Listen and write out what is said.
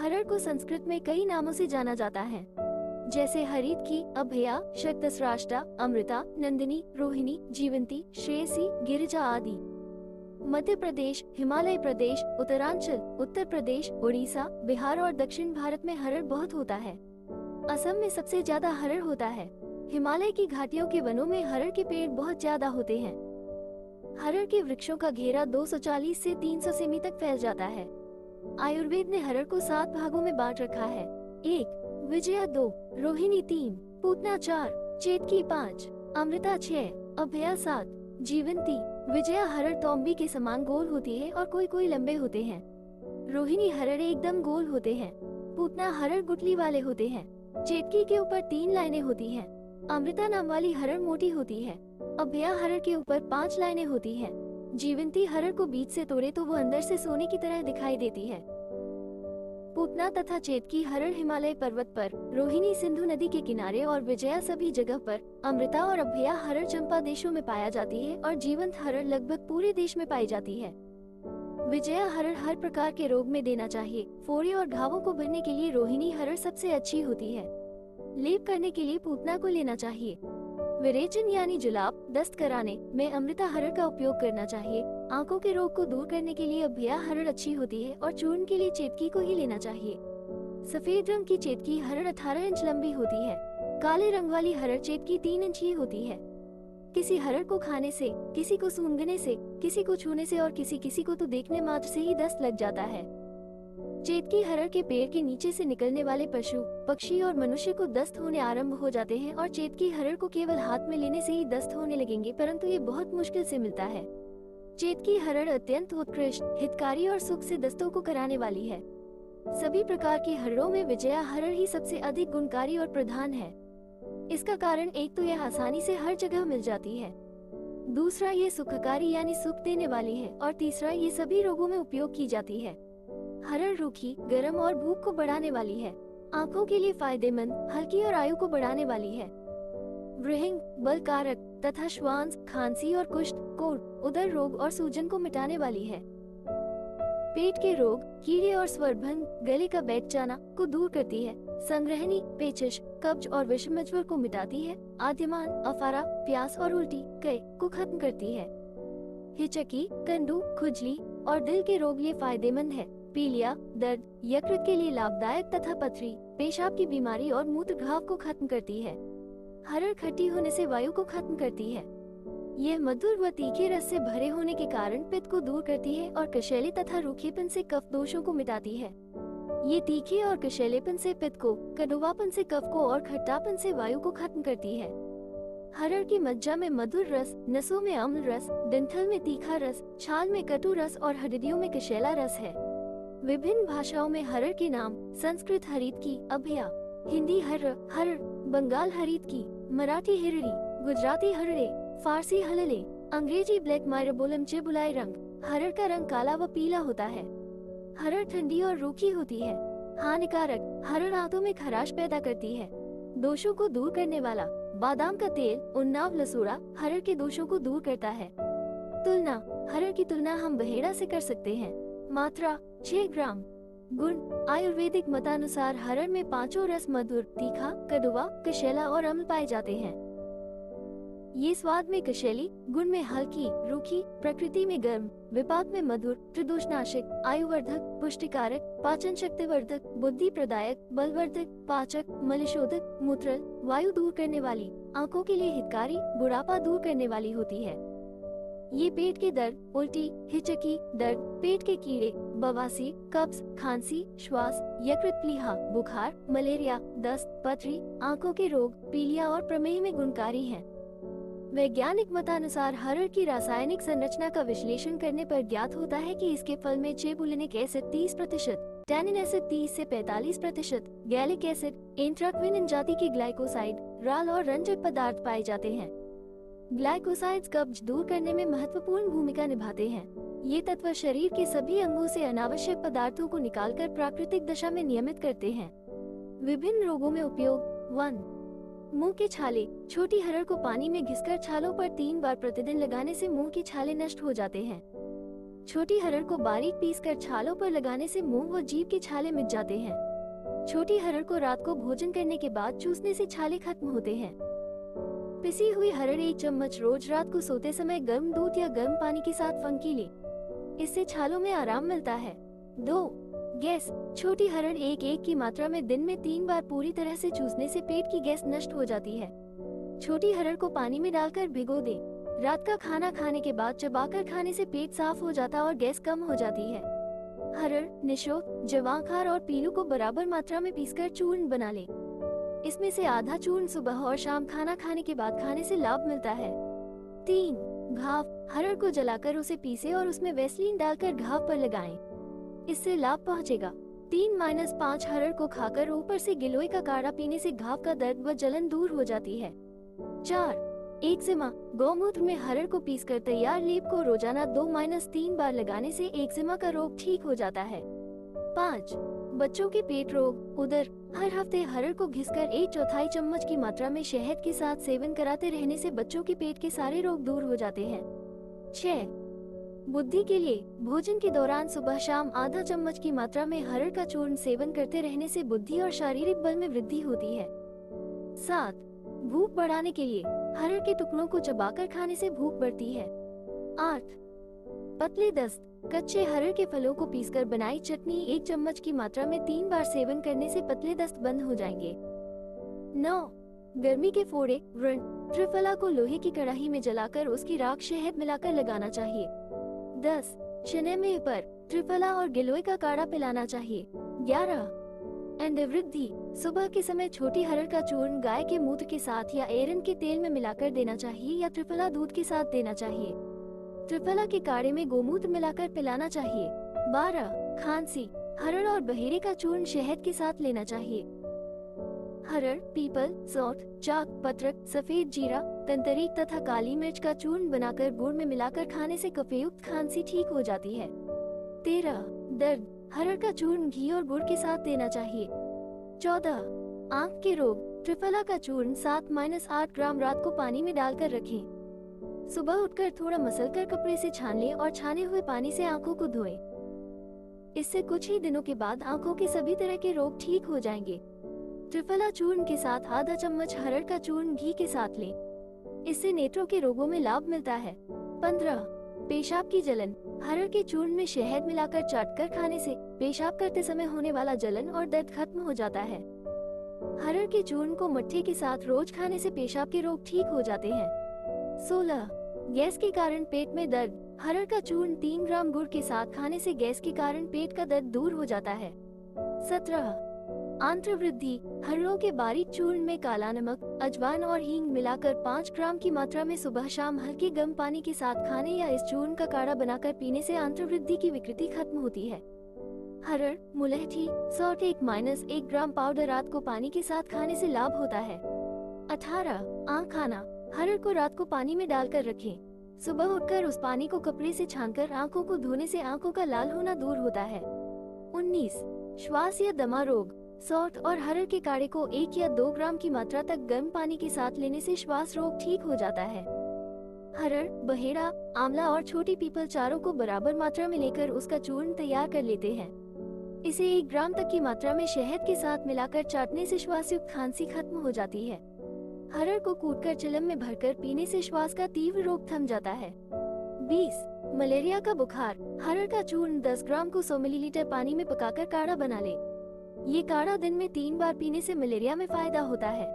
हरड़ को संस्कृत में कई नामों से जाना जाता है, जैसे हरितकी, अभया, शक्तस्राष्टा, अमृता, नंदिनी, रोहिणी, जीवंती, श्रेयसी, गिरिजा आदि। मध्य प्रदेश, हिमालय प्रदेश, उत्तरांचल, उत्तर प्रदेश, उड़ीसा, बिहार और दक्षिण भारत में हरड़ बहुत होता है। असम में सबसे ज्यादा हरड़ होता है। हिमालय की घाटियों के वनों में हरड़ के पेड़ बहुत ज्यादा होते हैं। हरड़ के वृक्षों का घेरा 240 से 300 सेमी तक फैल जाता है। आयुर्वेद ने हरड़ को 7 भागों में बांट रखा है। 1, विजया 2, रोहिणी 3, पूतना 4, चेतकी 5, अमृता 6, अभया 7, जीवंती। विजया हरड़ तोम्बी के समान गोल होती है और कोई कोई लंबे होते हैं। रोहिणी हरड़ एकदम गोल होते हैं। पूतना हरड़ गुठली वाले होते हैं। चेतकी के ऊपर 3 लाइनें होती हैं। अमृता नाम वाली हरड़ मोटी होती है। अभया हरड़ के ऊपर 5 लाइनें होती हैं। जीवंती हरड़ को बीच से तोड़े तो वो अंदर से सोने की तरह दिखाई देती है। पूतना तथा चेतकी हरड़ हिमालय पर्वत पर, रोहिणी सिंधु नदी के किनारे और विजया सभी जगह पर, अमृता और अभया हरड़ चंपा देशों में पाया जाती है और जीवंत हरड़ लगभग पूरे देश में पाई जाती है। विजया हरड़ हर प्रकार के रोग में देना चाहिए। फोड़े और घावों को भरने के लिए रोहिणी हरड़ सबसे अच्छी होती है। लेप करने के लिए पूतना को लेना चाहिए। विरेचन यानी जुलाब, दस्त कराने में अमृता हरड़ का उपयोग करना चाहिए। आंखों के रोग को दूर करने के लिए अभया हरड़ अच्छी होती है और चूर्ण के लिए चेतकी को ही लेना चाहिए। सफेद रंग की चेतकी हरड़ 18 इंच लंबी होती है। काले रंग वाली हरड़ चेतकी 3 इंच ही होती है। किसी हरड़ को खाने से, किसी को सूंघने से, किसी को छूने से और किसी को तो देखने मात्र से ही दस्त लग जाता है। चेतकी हरड़ के पेड़ के नीचे से निकलने वाले पशु, पक्षी और मनुष्य को दस्त होने आरंभ हो जाते हैं और चेतकी हरड़ को केवल हाथ में लेने से ही दस्त होने लगेंगे, परंतु ये बहुत मुश्किल से मिलता है। चेतकी हरड़ अत्यंत उत्कृष्ट, हितकारी और सुख से दस्तों को कराने वाली है। सभी प्रकार की हरड़ों में विजया हरड़ ही सबसे अधिक गुणकारी और प्रधान है। इसका कारण एक तो यह आसानी से हर जगह मिल जाती है, दूसरा ये सुखकारी यानी सुख देने वाली है और तीसरा ये सभी रोगों में उपयोग की जाती है। हरड़ रूखी, गर्म और भूख को बढ़ाने वाली है। आंखों के लिए फायदेमंद, हल्की और आयु को बढ़ाने वाली है। वृहंग, बलकारक तथा श्वास, खांसी और कुष्ठ, कोढ़, उदर रोग और सूजन को मिटाने वाली है। पेट के रोग, कीड़े और स्वरभंग, गले का बैठ जाना को दूर करती है। संग्रहणी, पेचिश, कब्ज और विषमज्वर को मिटाती है। आद्यमान, अफारा, प्यास और उल्टी, कै को खत्म करती है। हिचकी, कंडू, खुजली और दिल के रोग लिए फायदेमंद है। पीलिया, दर्द, यकृत के लिए लाभदायक तथा पथरी, पेशाब की बीमारी और मूत्र घाव को खत्म करती है। हरड़ खट्टी होने से वायु को खत्म करती है। यह मधुर व तीखे रस से भरे होने के कारण पित्त को दूर करती है और कशैली तथा रूखेपन से कफ दोषों को मिटाती है। ये तीखे और कशैलेपन से पित्त को, कड़वापन से कफ को और खट्टापन से वायु को खत्म करती है। हरड़ की मज्जा में मधुर रस, नसों में अम्ल रस, डंठल में तीखा रस, छाल में कटु रस और हड्डियों में कशैला रस है। विभिन्न भाषाओं में हरड़ के नाम: संस्कृत हरितकी, अभया, हिंदी हरड़, बंगाल हरितकी, मराठी हिरड़ी, गुजराती हरड़े, फारसी हलले, अंग्रेजी ब्लैक मायरबोलम चेबुलाई रंग। हरड़ का रंग काला व पीला होता है। हरड़ ठंडी और रूखी होती है। हानिकारक: हरड़ आंतों में खराश पैदा करती है। दोषों को दूर करने वाला: बादाम का तेल, उन्नाव लसूड़ा हरड़ के दोषों को दूर करता है। तुलना: हरड़ की तुलना हम बहेड़ा से कर सकते हैं। मात्रा: 6 ग्राम। गुण: आयुर्वेदिक मतानुसार हरड़ में 5 रस मधुर, तीखा, कड़वा, कशैला और अम्ल पाए जाते हैं। ये स्वाद में कशैली, गुण में हल्की, रूखी, प्रकृति में गर्म, विपाक में मधुर, त्रिदोषनाशक, आयुवर्धक, पुष्टिकारक, पाचन शक्तिवर्धक, बुद्धि प्रदायक, बलवर्धक, पाचक, मलशोधक, मूत्रल, वायु दूर करने वाली, आंखों के लिए हितकारी, बुढ़ापा दूर करने वाली होती है। ये पेट के दर्द, उल्टी, हिचकी, दर्द, पेट के कीड़े, बवासीर, कब्ज, खांसी, श्वास, यकृत प्लीहा, बुखार, मलेरिया, दस्त, पथरी, आंखों के रोग, पीलिया और प्रमेह में गुणकारी हैं। वैज्ञानिक मतानुसार हरड़ की रासायनिक संरचना का विश्लेषण करने पर ज्ञात होता है कि इसके फल में चेबुलिनिक एसिड 30%, टैनिन एसिड 30 से 45%, गैलिक एसिड, इंट्राक्विनिन जाति के ग्लाइकोसाइड, राल और रंजक पदार्थ पाए जाते हैं। ग्लाइकोसाइड्स कब्ज दूर करने में महत्वपूर्ण भूमिका निभाते हैं। ये तत्व शरीर के सभी अंगों से अनावश्यक पदार्थों को निकालकर प्राकृतिक दशा में नियमित करते हैं। विभिन्न रोगों में उपयोग: 1. मुंह के छाले: छोटी हरड़ को पानी में घिसकर छालों पर 3 बार प्रतिदिन लगाने से मुंह की छाले नष्ट हो जाते हैं। छोटी हरड़ को बारीक पीसकर छालों पर लगाने से मुंह व जीभ के छाले मिट जाते हैं। छोटी हरड़ को रात को भोजन करने के बाद चूसने से छाले खत्म होते हैं। पिसी हुई हरड़ 1 चम्मच रोज रात को सोते समय गर्म दूध या गर्म पानी के साथ फंकी ले, इससे छालों में आराम मिलता है। 2. गैस। छोटी हरड़ 1 की मात्रा में दिन में 3 बार पूरी तरह से चूसने से पेट की गैस नष्ट हो जाती है। छोटी हरड़ को पानी में डालकर भिगो दे। रात का खाना खाने के बाद चबाकर खाने से पेट साफ हो जाता और गैस कम हो जाती है। हरड़, निशोत, जवांखार और पीलू को बराबर मात्रा में पीसकर चूर्ण बना ले। इसमें से आधा चूर्ण सुबह और शाम खाना खाने के बाद खाने से लाभ मिलता है। 3. घाव। हरड़ को जलाकर उसे पीसे और उसमें वैसलीन डालकर घाव पर लगाएं, इससे लाभ पहुंचेगा। 3-5 हरड़ को खाकर ऊपर से गिलोय का काढ़ा पीने से घाव का दर्द व जलन दूर हो जाती है। 4. एक्जिमा। गौमूत्र में हरड़ को पीसकर तैयार लेप को रोजाना 2-3 बार लगाने से एक्जिमा का रोग ठीक हो जाता है। 5. बच्चों के पेट रोग, उदर। हर हफ्ते हरड़ को घिसकर 1/4 चम्मच की मात्रा में शहद के साथ सेवन कराते रहने से बच्चों के पेट के सारे रोग दूर हो जाते हैं। 6. बुद्धि के लिए भोजन के दौरान सुबह शाम आधा चम्मच की मात्रा में हरड़ का चूर्ण सेवन करते रहने से बुद्धि और शारीरिक बल में वृद्धि होती है। 7. भूख बढ़ाने के लिए हरड़ के टुकड़ों को चबाकर खाने से भूख बढ़ती है। 8. पतले दस्त। कच्चे हरड़ के फलों को पीसकर बनाई चटनी 1 चम्मच की मात्रा में 3 बार सेवन करने से पतले दस्त बंद हो जाएंगे। 9. गर्मी के फोड़े, व्रण। त्रिफला को लोहे की कढ़ाई में जलाकर उसकी राख शहद मिलाकर लगाना चाहिए। 10. शनय में पर त्रिफला और गिलोय का काढ़ा पिलाना चाहिए। 11. वृद्धि। सुबह के समय छोटी हरड़ का चूर्ण गाय के मूत्र के साथ या एरंड के तेल में मिलाकर देना चाहिए या त्रिफला दूध के साथ देना चाहिए। त्रिफला के काढ़े में गोमूत्र मिलाकर पिलाना चाहिए। 12. खांसी। हरड़ और बहेरे का चूर्ण शहद के साथ लेना चाहिए। हरड़, पीपल, सौंठ, चाक, पत्रक, सफेद जीरा, तंतरीक तथा काली मिर्च का चूर्ण बनाकर गुड़ में मिलाकर खाने से कफयुक्त खांसी ठीक हो जाती है। 13. दर्द। हरड़ का चूर्ण घी और गुड़ के साथ देना चाहिए। 14. आंख के रोग। त्रिफला का चूर्ण 7-8 ग्राम रात को पानी में डालकर रखें। सुबह उठकर थोड़ा मसलकर कपड़े से छान लें और छाने हुए पानी से आंखों को धोएं। इससे कुछ ही दिनों के बाद आंखों के सभी तरह के रोग ठीक हो जाएंगे। त्रिफला चूर्ण के साथ आधा चम्मच हरड़ का चूर्ण घी के साथ लें, इससे नेत्रों के रोगों में लाभ मिलता है। 15. पेशाब की जलन। हरड़ के चूर्ण में शहद मिलाकर चाटकर खाने से पेशाब करते समय होने वाला जलन और दर्द खत्म हो जाता है। हरड़ के चूर्ण को मट्ठे के साथ रोज खाने से पेशाब के रोग ठीक हो जाते हैं। 16. गैस के कारण पेट में दर्द। हरड़ का चूर्ण 3 ग्राम गुड़ के साथ खाने से गैस के कारण पेट का दर्द दूर हो जाता है। 17. आंत्र वृद्धि। हरड़ों के बारीक चूर्ण में काला नमक, अजवाइन और हींग मिलाकर 5 ग्राम की मात्रा में सुबह शाम हल्के गर्म पानी के साथ खाने या इस चूर्ण का काढ़ा बनाकर पीने से आंत्र वृद्धि की विकृति खत्म होती है। हरड़, मुलैठी, सौंठ 1-1 ग्राम पाउडर रात को पानी के साथ खाने से लाभ होता है। 18. आँख खाना। हरड़ को रात को पानी में डालकर रखें। सुबह उठकर उस पानी को कपड़े से छानकर आंखों को धोने से आंखों का लाल होना दूर होता है। 19. श्वास या दमा रोग। सौंठ और हरड़ के काढ़े को 1 या 2 ग्राम की मात्रा तक गर्म पानी के साथ लेने से श्वास रोग ठीक हो जाता है। हरड़, बहेड़ा, आंवला और छोटी पीपल चारों को बराबर मात्रा में लेकर उसका चूर्ण तैयार कर लेते हैं। इसे 1 ग्राम तक की मात्रा में शहद के साथ मिलाकर चाटने से श्वासयुक्त खांसी खत्म हो जाती है। हरड़ को कूटकर चिलम में भरकर पीने से श्वास का तीव्र रोग थम जाता है। 20. मलेरिया का बुखार। हरड़ का चूर्ण 10 ग्राम को 100 मिलीलीटर पानी में पकाकर काढ़ा बना ले। ये काढ़ा दिन में 3 बार पीने से मलेरिया में फायदा होता है।